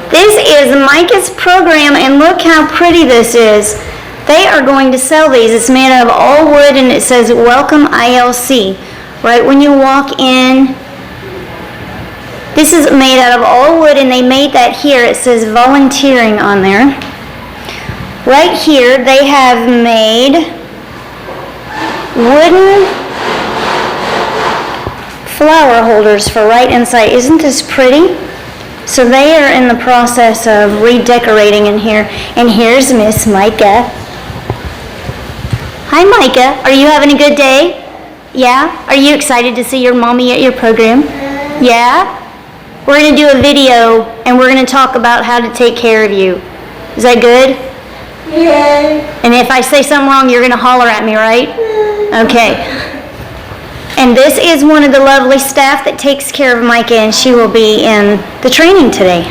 This is Micah's program, and look how pretty this is. They are going to sell these. It's made out of all wood, and it says Welcome ILC. Right when you walk in, this is made out of all wood, and they made that here. It says volunteering on there. Right here, they have made wooden flower holders for right inside. Isn't this pretty? So they are in the process of redecorating in here. And here's Miss Micah. Hi, Micah. Are you having a good day? Yeah? Are you excited to see your mommy at your program? Yeah? We're going to do a video, and we're going to talk about how to take care of you. Is that good? Yeah. And if I say something wrong, you're going to holler at me, right? Okay. And this is one of the lovely staff that takes care of Micah, and she will be in the training today.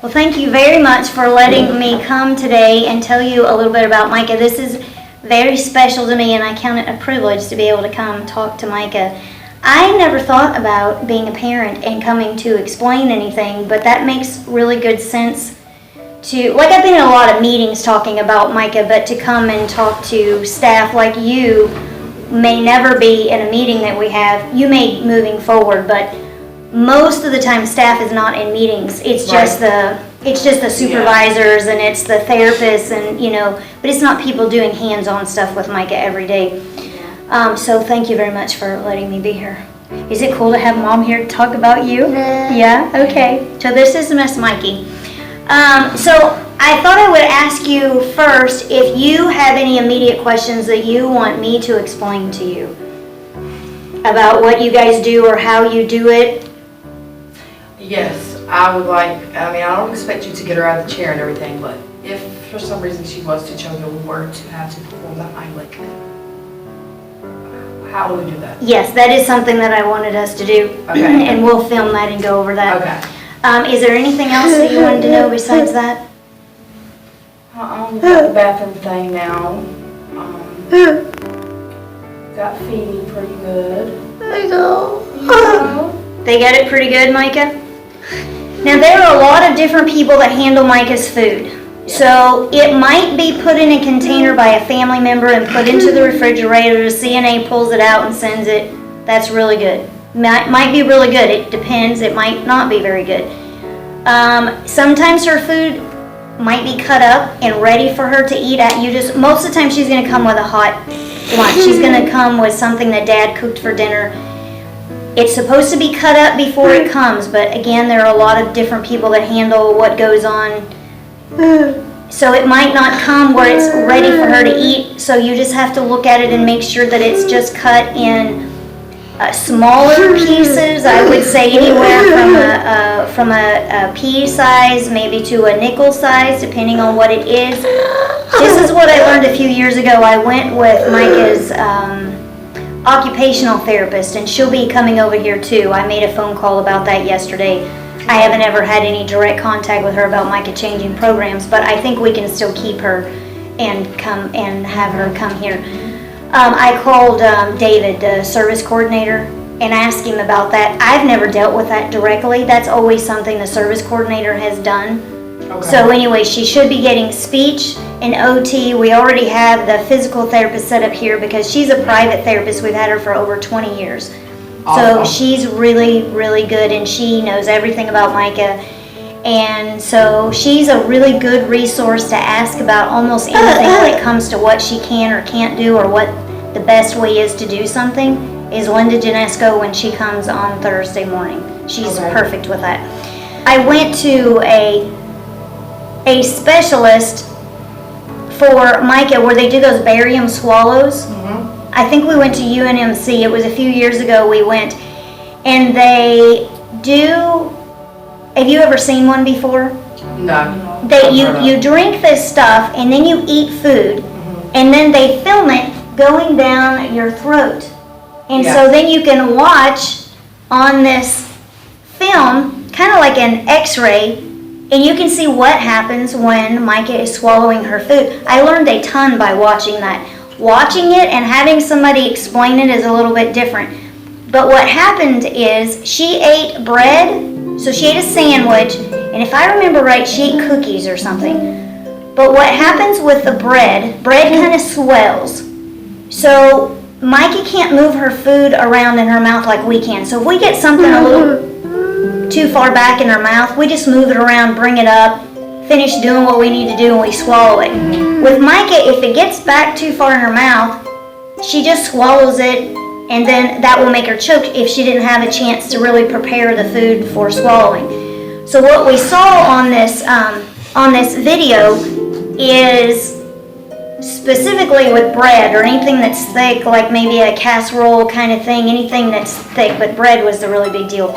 Well, thank you very much for letting me come today and tell you a little bit about Micah. This is very special to me, and I count it a privilege to be able to come talk to Micah. I never thought about being a parent and coming to explain anything, but that makes really good sense to, like, I've been in a lot of meetings talking about Micah, but to come and talk to staff like you may never be in a meeting that we have. You may moving forward, but most of the time staff is not in meetings. It's just the supervisors and it's the therapists, and but it's not people doing hands-on stuff with Micah every day. So thank you very much for letting me be here. Is it cool to have Mom here to talk about you? Yeah? Okay. So this is Miss Mikey. So I thought I would ask you first if you have any immediate questions that you want me to explain to you about what you guys do or how you do it. Yes, I would like, I don't expect you to get her out of the chair and everything, but if for some reason she was to choke and we were to have to perform the Heimlich, how do we do that? Yes, that is something that I wanted us to do. Okay. And we'll film that and go over that. Okay. Is there anything else that you wanted to know besides that? Got the bathroom thing now. Got feeding pretty good. I know. They got it pretty good, Micah? Now there are a lot of different people that handle Micah's food. So it might be put in a container by a family member and put into the refrigerator. The CNA pulls it out and sends it. That's really good. Might be really good. It depends. It might not be very good. Sometimes her food might be cut up and ready for her to eat at. Most of the time she's going to come with a hot lunch. She's going to come with something that Dad cooked for dinner. It's supposed to be cut up before it comes, but again, there are a lot of different people that handle what goes on. So it might not come where it's ready for her to eat, so you just have to look at it and make sure that it's just cut in smaller pieces. I would say anywhere from a pea size maybe to a nickel size, depending on what it is. This is what I learned a few years ago. I went with Micah's occupational therapist, and she'll be coming over here too. I made a phone call about that yesterday. I haven't ever had any direct contact with her about Micah changing programs, but I think we can still keep her and come and have her come here. I called David, the service coordinator, and asked him about that. I've never dealt with that directly. That's always something the service coordinator has done. Okay. So anyway, she should be getting speech and OT. We already have the physical therapist set up here because she's a private therapist. We've had her for over 20 years. Awesome. So she's really, really good, and she knows everything about Micah. And so she's a really good resource to ask about almost anything when it comes to what she can or can't do, or what the best way is to do something, is Linda Janesco when she comes on Thursday morning. She's perfect with that. I went to a specialist for Micah where they do those barium swallows. Mm-hmm. I think we went to UNMC. It was a few years ago we went. And they do, have you ever seen one before? No. You drink this stuff and then you eat food, and then they film it going down your throat. And so then you can watch on this film, kind of like an x-ray, and you can see what happens when Micah is swallowing her food. I learned a ton by watching that. Watching it and having somebody explain it is a little bit different. But what happened is she ate bread So she ate a sandwich, and if I remember right, she ate cookies or something. But what happens with the bread kind of swells. So Micah can't move her food around in her mouth like we can. So if we get something a little too far back in her mouth, we just move it around, bring it up, finish doing what we need to do, and we swallow it. With Micah, if it gets back too far in her mouth, she just swallows it, and then that will make her choke if she didn't have a chance to really prepare the food before swallowing. So what we saw on this video is specifically with bread or anything that's thick, like maybe a casserole kind of thing, anything that's thick, but bread was the really big deal.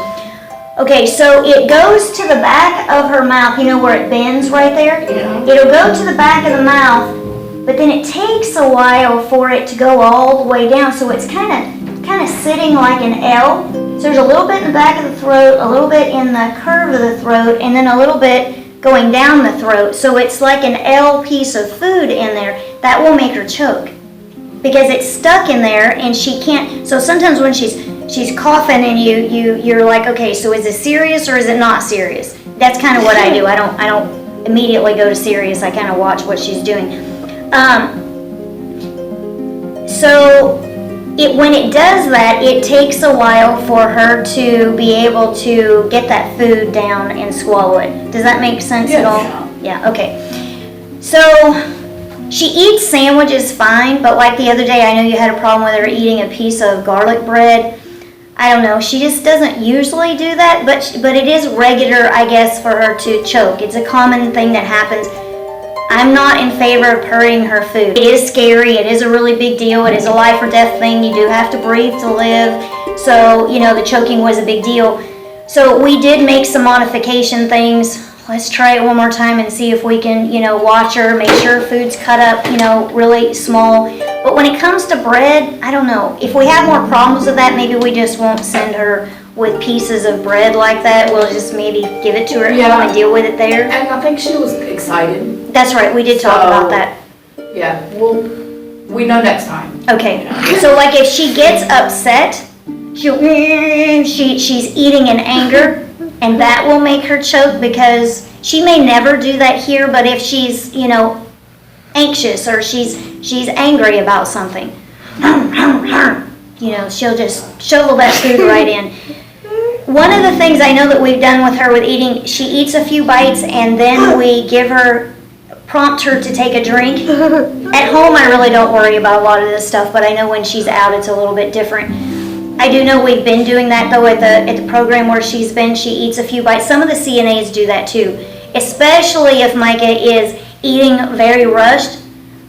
Okay, so it goes to the back of her mouth, you know where it bends right there? Yeah. It'll go to the back of the mouth, but then it takes a while for it to go all the way down, so it's kind of sitting like an L. So there's a little bit in the back of the throat, a little bit in the curve of the throat, and then a little bit going down the throat. So it's like an L piece of food in there. That will make her choke because it's stuck in there and she can't. So sometimes when she's coughing and you're like, okay, so is this serious or is it not serious? That's kind of what I do. I don't immediately go to serious. I kind of watch what she's doing. So when it does that, it takes a while for her to be able to get that food down and swallow it. Does that make sense at all? Yeah, okay. So she eats sandwiches fine, but like the other day, I know you had a problem with her eating a piece of garlic bread. I don't know, she just doesn't usually do that, but it is regular, I guess, for her to choke. It's a common thing that happens. I'm not in favor of hurting her food. It is scary. It is a really big deal. It is a life or death thing. You do have to breathe to live. So, the choking was a big deal. So we did make some modification things. Let's try it one more time and see if we can, watch her, make sure food's cut up, really small. But when it comes to bread, I don't know. If we have more problems with that, maybe we just won't send her with pieces of bread like that. We'll just maybe give it to her at home and deal with it there. And I think she was excited. That's right, we did talk about that. Yeah, we know next time. Okay, so like if she gets upset, she's eating in anger, and that will make her choke because she may never do that here, but if she's, anxious or she's angry about something, she'll just shovel that food right in. One of the things I know that we've done with her with eating, she eats a few bites and then we prompt her to take a drink. At home, I really don't worry about a lot of this stuff, but I know when she's out, it's a little bit different. I do know we've been doing that though at the program where she's been. She eats a few bites. Some of the CNAs do that too, especially if Micah is eating very rushed.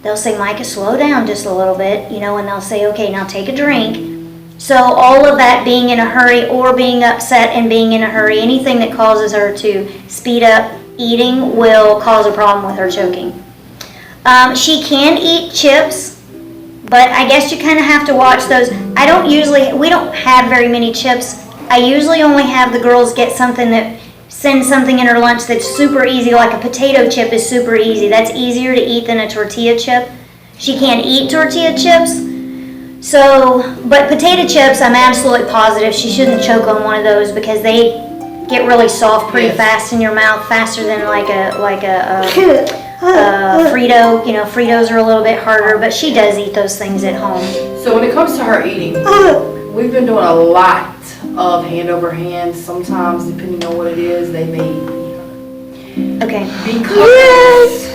They'll say, Micah, slow down just a little bit, and they'll say, okay, now take a drink. So all of that being in a hurry or being upset and being in a hurry, anything that causes her to speed up eating will cause a problem with her choking. She can eat chips, but I guess you kind of have to watch those. We don't have very many chips. I usually only have the girls send something in her lunch that's super easy, like a potato chip is super easy. That's easier to eat than a tortilla chip. She can't eat tortilla chips. But potato chips, I'm absolutely positive she shouldn't choke on one of those because they get really soft pretty fast in your mouth, faster than like a Frito. Fritos are a little bit harder, but she does eat those things at home. So when it comes to her eating, we've been doing a lot of hand over hand. Sometimes, depending on what it is, they may. Okay. Because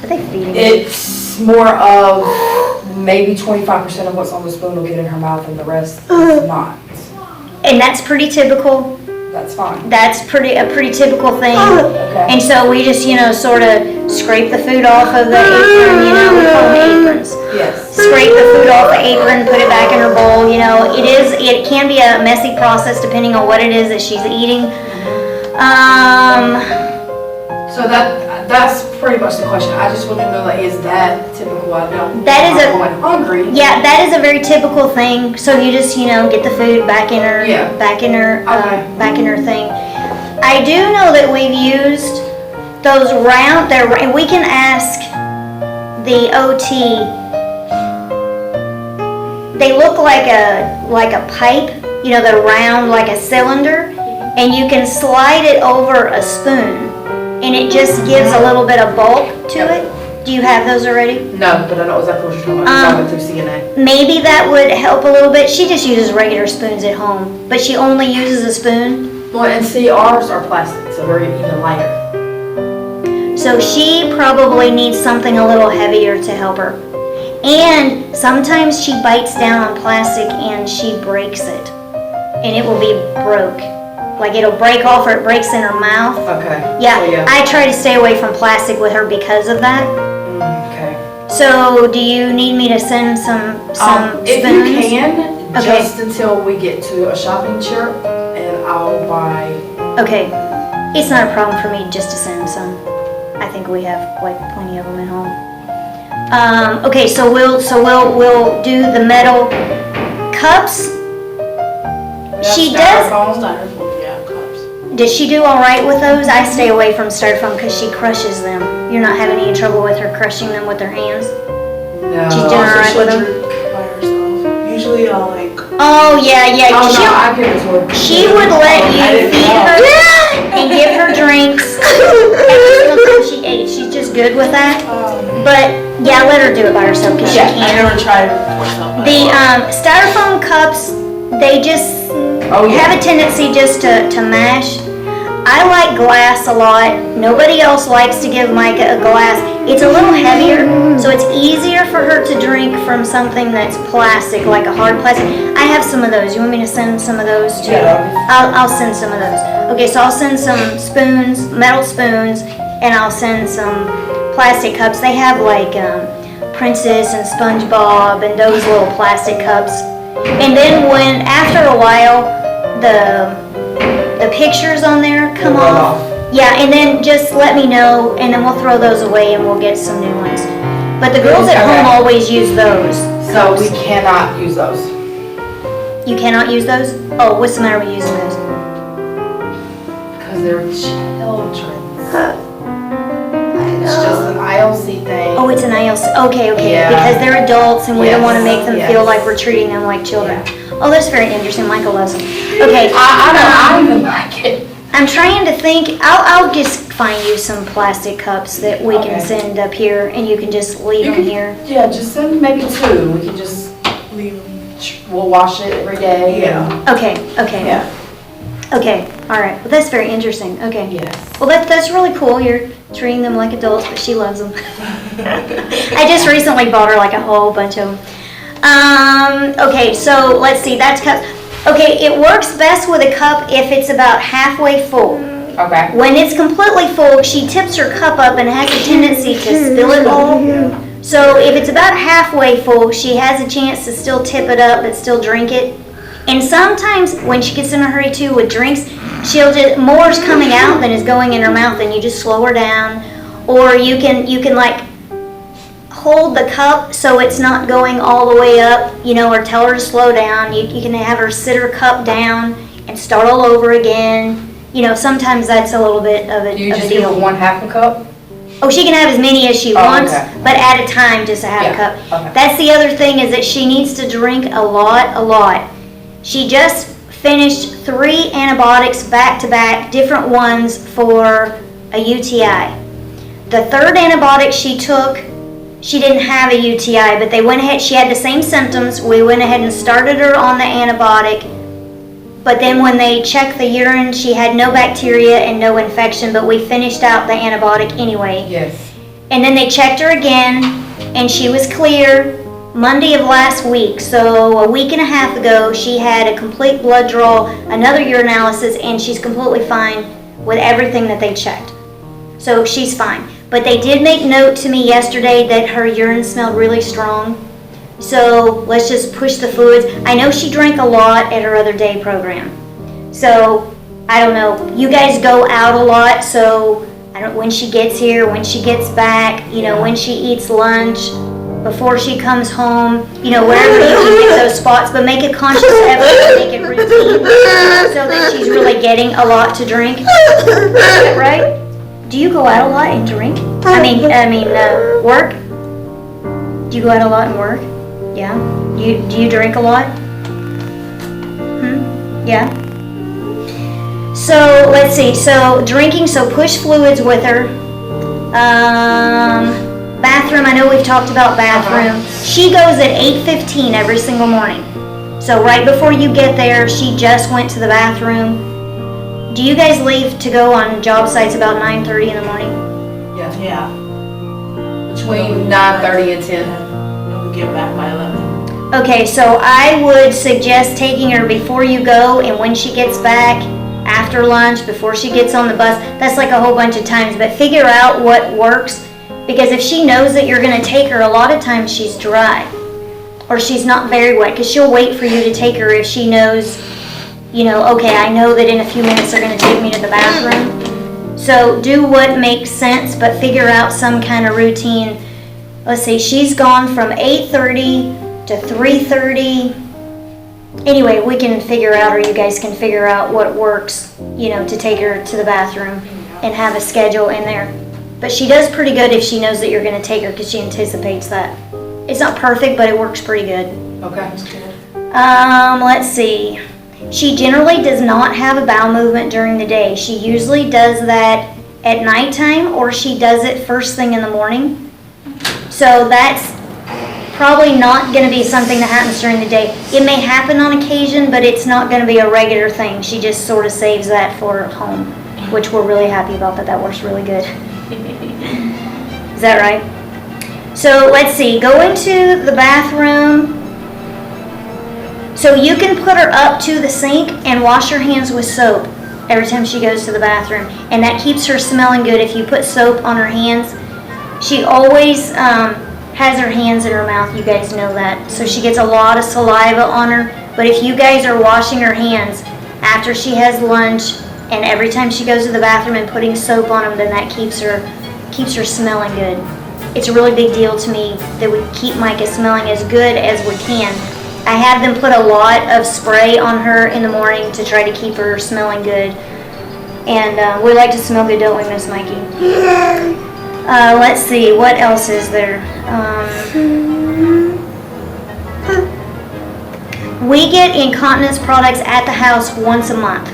are they feeding? It's more of maybe 25% of what's on the spoon will get in her mouth, and the rest is not. And that's pretty typical. That's fine. That's a pretty typical thing. Okay. And so we just, sort of scrape the food off of the apron, we call them aprons. Yes. Scrape the food off the apron, put it back in her bowl, it can be a messy process depending on what it is that she's eating. So that's pretty much the question. I just want to know, is that typical? I don't. That is I'm hungry. Yeah, that is a very typical thing. So you just, get the food back in her, back in her thing. I do know that we've used those round. We can ask the OT. They look like a pipe. They're round like a cylinder. and you can slide it over a spoon, and it just gives a little bit of bulk to it. Do you have those already? No, but I know exactly what you're talking about. I went through CNA. Maybe that would help a little bit. She just uses regular spoons at home, but she only uses a spoon. Well, and see, ours are plastic, so they're even lighter. So she probably needs something a little heavier to help her. And sometimes she bites down on plastic and she breaks it. And it will be broke. Like it'll break off or it breaks in her mouth. Okay. Yeah, So, I try to stay away from plastic with her because of that. Okay. So do you need me to send some spoons? If you can, Okay. just until we get to a shopping trip, and I'll buy. Okay, it's not a problem for me just to send some. I think we have like plenty of them at home. Okay, so we'll do the metal cups. She does. Styrofoam, yeah, cups. Does she do all right with those? I stay away from styrofoam because she crushes them. You're not having any trouble with her crushing them with her hands? No. She's doing all right She'll with them? drink by herself. Usually I'll like. Oh yeah. Oh no, I give it to her. She would let you feed her and give her drinks every single time she ate. She's just good with that. But yeah, let her do it by herself because she I can't. never tried it for myself. The styrofoam cups, they just have a tendency just to mash. I like glass a lot. Nobody else likes to give Micah a glass. It's a little heavier, so it's easier for her to drink from something that's plastic, like a hard plastic. I have some of those. You want me to send some of those too? Yeah. I'll send some of those. Okay, so I'll send some spoons, metal spoons, and I'll send some plastic cups. They have like Princess and SpongeBob and those little plastic cups. And then when, after a while, the pictures on there come off. Yeah, and then just let me know, and then we'll throw those away and we'll get some new ones. But the girls at home always use those. So we cannot use those. You cannot use those? Oh, what's the matter with using those? Because they're children. It's just an ILC thing. Oh, it's an ILC. Okay. Yeah. Because they're adults and we don't want to make them Yes. feel like we're treating them like children. Oh, that's very interesting. Michael loves them. Okay. I don't even like it. I'm trying to think. I'll just find you some plastic cups that we can Okay. send up here, and you can just leave them here. Yeah, just send maybe 2. We can just Leave them. we'll wash it every day. Yeah. Okay. Yeah. Okay. All right. Well, that's very interesting. Okay. Yes. Well, that's really cool. You're treating them like adults, but she loves them. I just recently bought her like a whole bunch of them. Okay, so let's see. That's cups. Okay, it works best with a cup if it's about halfway full. Okay. When it's completely full, she tips her cup up and has a tendency to spill it all. So if it's about halfway full, she has a chance to still tip it up but still drink it. And sometimes when she gets in a hurry too with drinks, she'll just, more's coming out than is going in her mouth, and you just slow her down. Or you can like hold the cup so it's not going all the way up, or tell her to slow down. You can have her sit her cup down and start all over again. Sometimes that's a little bit of a, Do you of a just give her deal. 1/2 a cup? Oh, she can have as many as she wants, okay. but at a time, just to have a cup. Okay. That's the other thing, is that she needs to drink a lot. She just finished 3 antibiotics back to back, different ones for a UTI. The 3rd antibiotic she took, she didn't have a UTI, but they went ahead, she had the same symptoms. We went ahead and started her on the antibiotic, but then when they checked the urine, she had no bacteria and no infection, but we finished out the antibiotic anyway. Yes. And then they checked her again, and she was clear Monday of last week. So a week and a half ago, she had a complete blood draw, another urinalysis, and she's completely fine with everything that they checked. So she's fine. But they did make note to me yesterday that her urine smelled really strong. So let's just push the fluids. I know she drank a lot at her other day program. So I don't know. You guys go out a lot, so I don't, when she gets here, when she gets back, when she eats lunch, before she comes home, wherever you can get those spots, but make a conscious effort to make it routine so that she's really getting a lot to drink. Is that right? Do you go out a lot and drink? Work? Do you go out a lot and work? Yeah? Do you drink a lot? Yeah? So let's see. So drinking. So push fluids with her. Bathroom. I know we've talked about bathroom. She goes at 8:15 every single morning. So right before you get there, she just went to the bathroom. Do you guys leave to go on job sites about 9:30 in the morning? Yeah. Yeah. Between 9:30 and 10. And we get back by 11. Okay, so I would suggest taking her before you go and when she gets back, after lunch, before she gets on the bus. That's like a whole bunch of times, but figure out what works, because if she knows that you're going to take her, a lot of times she's dry or she's not very wet, because she'll wait for you to take her if she knows, you know, okay, I know that in a few minutes they're going to take me to the bathroom. So do what makes sense, but figure out some kind of routine. Let's see, she's gone from 8:30 to 3:30. Anyway, we can figure out, or you guys can figure out what works, you know, to take her to the bathroom and have a schedule in there. But she does pretty good if she knows that you're going to take her, because she anticipates that. It's not perfect, but it works pretty good. Okay. That's good. Let's see. She generally does not have a bowel movement during the day. She usually does that at nighttime, or she does it first thing in the morning. So that's probably not going to be something that happens during the day. It may happen on occasion, but it's not going to be a regular thing. She just sort of saves that for home, which we're really happy about. That works really good. Is that right? So let's see. Go into the bathroom. So you can put her up to the sink and wash her hands with soap every time she goes to the bathroom, and that keeps her smelling good. If you put soap on her hands, she always has her hands in her mouth. You guys know that. So she gets a lot of saliva on her. But if you guys are washing her hands after she has lunch and every time she goes to the bathroom and putting soap on them, then that keeps her smelling good. It's a really big deal to me that we keep Micah smelling as good as we can. I have them put a lot of spray on her in the morning to try to keep her smelling good. And we like to smell good, don't we, Miss Mikey? Let's see, what else is there? We get incontinence products at the house once a month.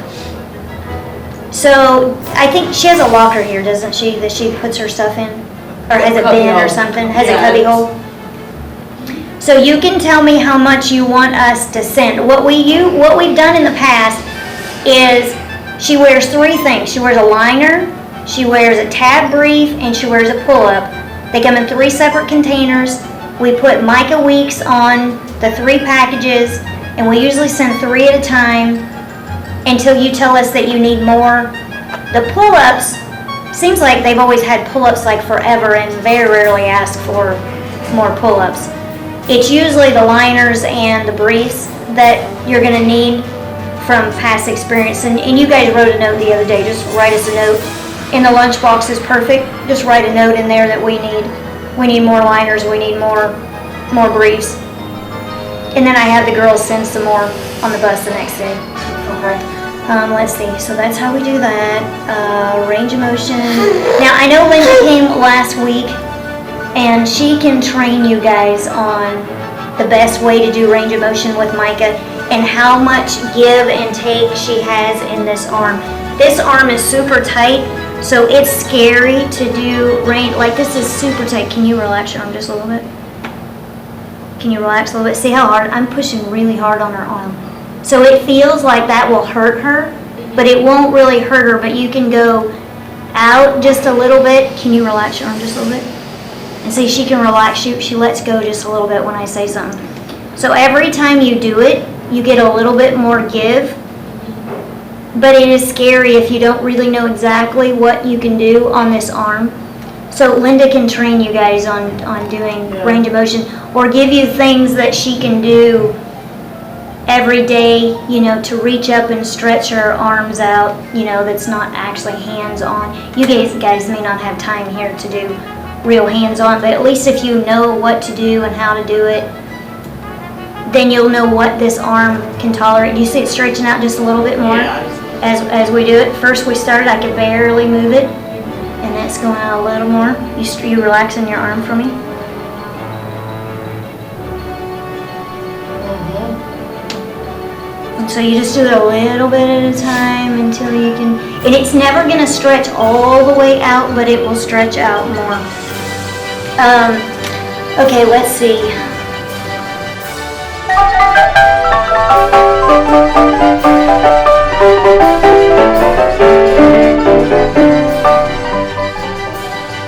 So I think she has a locker here, doesn't she, that she puts her stuff in? Or has a bin or something? Has a cubby hole? So you can tell me how much you want us to send. What we've done in the past is she wears 3 things. She wears a liner, she wears a tab brief, and she wears a pull-up. They come in 3 separate containers. We put Micah Weeks on the 3 packages, and we usually send 3 at a time until you tell us that you need more. The pull-ups, seems like they've always had pull-ups like forever and very rarely ask for more pull-ups. It's usually the liners and the briefs that you're going to need from past experience. And you guys wrote a note the other day. Just write us a note. And the lunchbox is perfect. Just write a note in there that we need more liners. We need more briefs. And then I have the girls send some more on the bus the next day. Okay. Let's see. So that's how we do that. Range of motion. Now I know Linda came last week, and she can train you guys on the best way to do range of motion with Micah and how much give and take she has in this arm. This arm is super tight, so it's scary to do range. Like, this is super tight. Can you relax your arm just a little bit? Can you relax a little bit? See how hard? I'm pushing really hard on her arm. So it feels like that will hurt her, but it won't really hurt her. But you can go out just a little bit. Can you relax your arm just a little bit? And see, she can relax. She lets go just a little bit when I say something. So every time you do it, you get a little bit more give. But it is scary if you don't really know exactly what you can do on this arm. So Linda can train you guys on doing range of motion, or give you things that she can do every day, you know, to reach up and stretch her arms out, you know, that's not actually hands-on. You guys may not have time here to do real hands-on, but at least if you know what to do and how to do it, then you'll know what this arm can tolerate. Do you see it stretching out just a little bit more? Yeah. As we do it. First we started, I could barely move it, and it's going out a little more. You relaxing your arm for me? So you just do it a little bit at a time until you can, and it's never gonna stretch all the way out, but it will stretch out more. Okay, let's see.